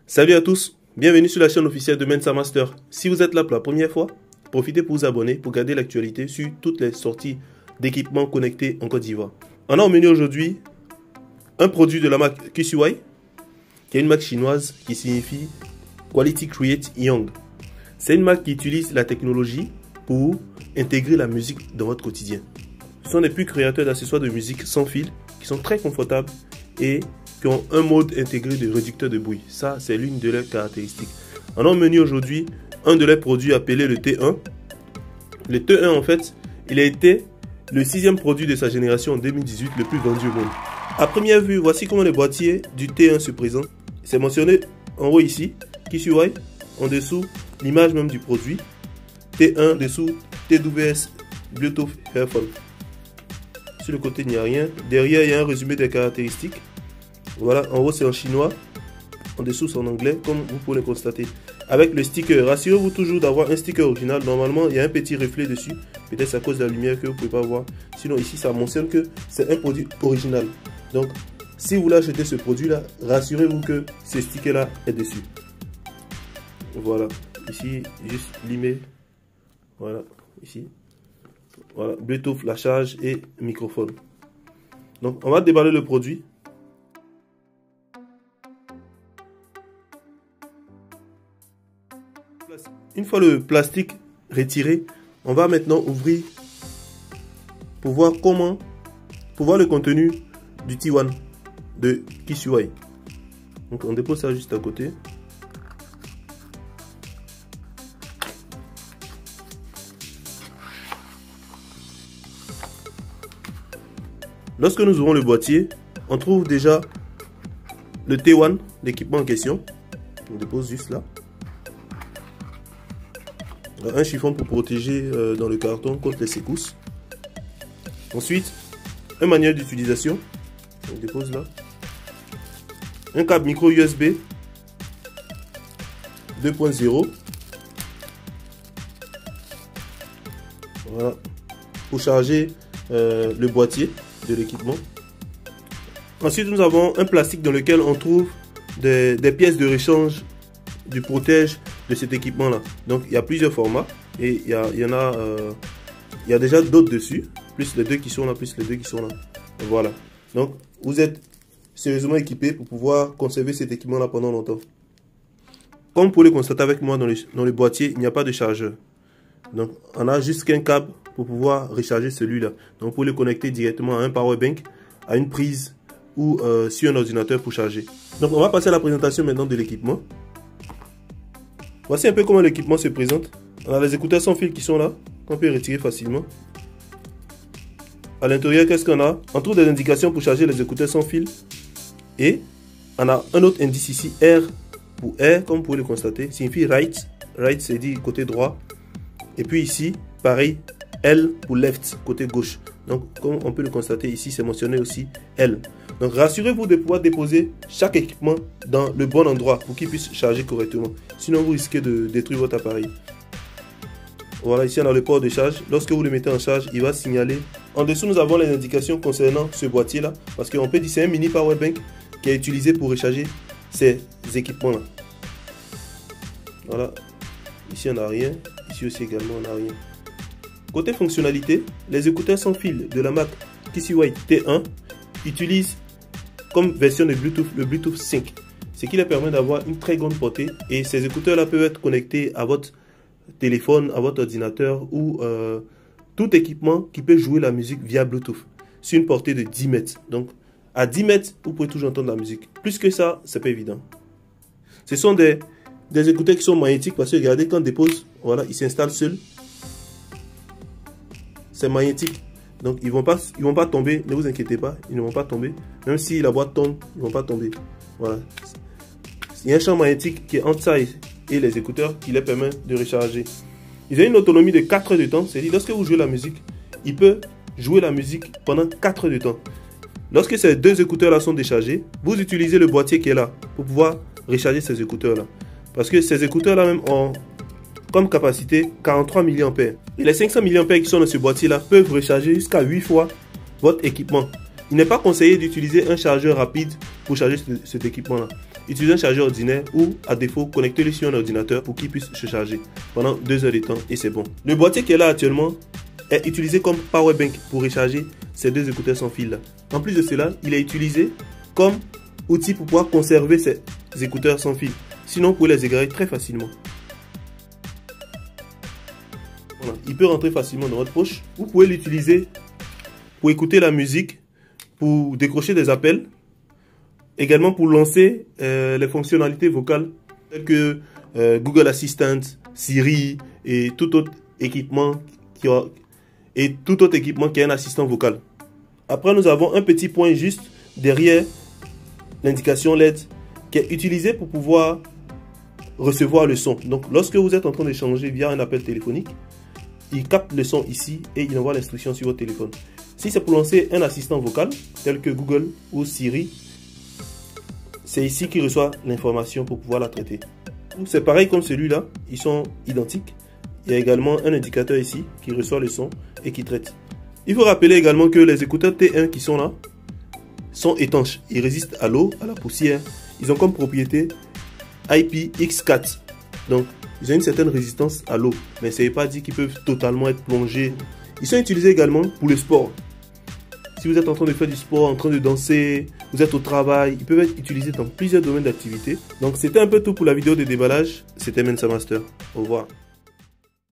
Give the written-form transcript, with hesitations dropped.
Salut à tous, bienvenue sur la chaîne officielle de Mensa Master. Si vous êtes là pour la première fois, profitez pour vous abonner pour garder l'actualité sur toutes les sorties d'équipements connectés en Côte d'Ivoire. On a au menu aujourd'hui un produit de la marque KisUI, qui est une marque chinoise qui signifie Quality Create Young. C'est une marque qui utilise la technologie pour intégrer la musique dans votre quotidien. Ce sont des puits créateurs d'accessoires de musique sans fil qui sont très confortables et qui ont un mode intégré de réducteur de bruit. Ça, c'est l'une de leurs caractéristiques. On a au menu aujourd'hui un de leurs produits appelé le T1. Le T1, en fait, il a été le 6e produit de sa génération en 2018, le plus vendu au monde. À première vue, voici comment le boîtier du T1 se présente. C'est mentionné en haut ici, KisUI, en dessous, l'image même du produit. T1, dessous, TWS, Bluetooth Headphone. Sur le côté, il n'y a rien. Derrière, il y a un résumé des caractéristiques. Voilà, en haut c'est en chinois, en dessous c'est en anglais, comme vous pouvez le constater. Avec le sticker, rassurez-vous toujours d'avoir un sticker original. Normalement, il y a un petit reflet dessus. Peut-être c'est à cause de la lumière que vous ne pouvez pas voir. Sinon, ici, ça mentionne que c'est un produit original. Donc, si vous voulez acheter ce produit-là, rassurez-vous que ce sticker-là est dessus. Voilà, ici, juste limé. Voilà, ici. Voilà, Bluetooth, la charge et microphone. Donc, on va déballer le produit. Une fois le plastique retiré, on va maintenant ouvrir pour voir le contenu du T1 de KisUI. Donc on dépose ça juste à côté. Lorsque nous ouvrons le boîtier, on trouve déjà le T1, l'équipement en question. On dépose juste là. Un chiffon pour protéger dans le carton contre les secousses. Ensuite, un manuel d'utilisation. On dépose là. Un câble micro USB 2.0. Voilà. Pour charger le boîtier de l'équipement. Ensuite, nous avons un plastique dans lequel on trouve des pièces de rechange du protège de cet équipement là. Donc il y a plusieurs formats et il y a déjà d'autres dessus, plus les deux qui sont là, plus les deux qui sont là. Voilà, donc vous êtes sérieusement équipé pour pouvoir conserver cet équipement là pendant longtemps. Comme vous pouvez le constater avec moi, dans le boîtier il n'y a pas de chargeur, donc on a juste qu'un câble pour pouvoir recharger celui là. Donc vous pouvez le connecter directement à un power bank, à une prise ou sur un ordinateur pour charger. Donc on va passer à la présentation maintenant de l'équipement. Voici un peu comment l'équipement se présente. On a les écouteurs sans fil qui sont là, qu'on peut retirer facilement. À l'intérieur, qu'est-ce qu'on a? On trouve des indications pour charger les écouteurs sans fil. Et on a un autre indice ici, R pour R, comme vous pouvez le constater, signifie right. Right, c'est dit côté droit. Et puis ici, pareil, L pour left, côté gauche. Donc, comme on peut le constater ici, c'est mentionné aussi L. Donc, rassurez-vous de pouvoir déposer chaque équipement dans le bon endroit pour qu'il puisse charger correctement. Sinon, vous risquez de détruire votre appareil. Voilà, ici, on a le port de charge. Lorsque vous le mettez en charge, il va signaler. En dessous, nous avons les indications concernant ce boîtier-là. Parce qu'on peut dire que c'est un mini power bank qui est utilisé pour recharger ces équipements-là. Voilà. Ici, on n'a rien. Ici aussi, également, on n'a rien. Côté fonctionnalité, les écouteurs sans fil de la marque KisUI T1 utilisent comme version de Bluetooth le Bluetooth 5, ce qui leur permet d'avoir une très grande portée, et ces écouteurs là peuvent être connectés à votre téléphone, à votre ordinateur ou tout équipement qui peut jouer la musique via Bluetooth sur une portée de 10 mètres. Donc à 10 mètres, vous pouvez toujours entendre la musique. Plus que ça, c'est pas évident. Ce sont des écouteurs qui sont magnétiques parce que regardez, quand on dépose, voilà, ils s'installent seuls. C'est magnétique. Donc ils vont pas tomber, ne vous inquiétez pas, ils ne vont pas tomber. Même si la boîte tombe, ils ne vont pas tomber. Voilà. Il y a un champ magnétique qui est entre ça et les écouteurs qui les permet de recharger. Ils ont une autonomie de 4 heures de temps. C'est-à-dire lorsque vous jouez la musique, il peut jouer la musique pendant 4 heures de temps. Lorsque ces deux écouteurs là sont déchargés, vous utilisez le boîtier qui est là pour pouvoir recharger ces écouteurs là. Parce que ces écouteurs là même ont comme capacité 43 mAh. Et les 500 mAh qui sont dans ce boîtier là peuvent recharger jusqu'à 8 fois votre équipement. Il n'est pas conseillé d'utiliser un chargeur rapide pour charger cet équipement-là. Utilisez un chargeur ordinaire ou, à défaut, connectez-le sur un ordinateur pour qu'il puisse se charger pendant 2 heures de temps et c'est bon. Le boîtier qui est là actuellement est utilisé comme power bank pour recharger ces 2 écouteurs sans fil là. En plus de cela, il est utilisé comme outil pour pouvoir conserver ces écouteurs sans fil. Sinon, vous pouvez les égarer très facilement. Voilà. Il peut rentrer facilement dans votre poche. Vous pouvez l'utiliser pour écouter la musique, pour décrocher des appels, également pour lancer les fonctionnalités vocales telles que Google Assistant, Siri et tout autre équipement qui a un assistant vocal. Après, nous avons un petit point juste derrière l'indication LED qui est utilisé pour pouvoir recevoir le son. Donc, lorsque vous êtes en train d'échanger via un appel téléphonique, il capte le son ici et il envoie l'instruction sur votre téléphone. Si c'est pour lancer un assistant vocal tel que Google ou Siri, c'est ici qu'il reçoit l'information pour pouvoir la traiter. C'est pareil comme celui-là, ils sont identiques. Il y a également un indicateur ici qui reçoit le son et qui traite. Il faut rappeler également que les écouteurs T1 qui sont là sont étanches. Ils résistent à l'eau, à la poussière. Ils ont comme propriété IPX4. Donc, ils ont une certaine résistance à l'eau. Mais ça ne veut pas dire qu'ils peuvent totalement être plongés. Ils sont utilisés également pour le sport. Si vous êtes en train de faire du sport, en train de danser, vous êtes au travail, ils peuvent être utilisés dans plusieurs domaines d'activité. Donc, c'était un peu tout pour la vidéo de déballage. C'était Mensa Master. Au revoir.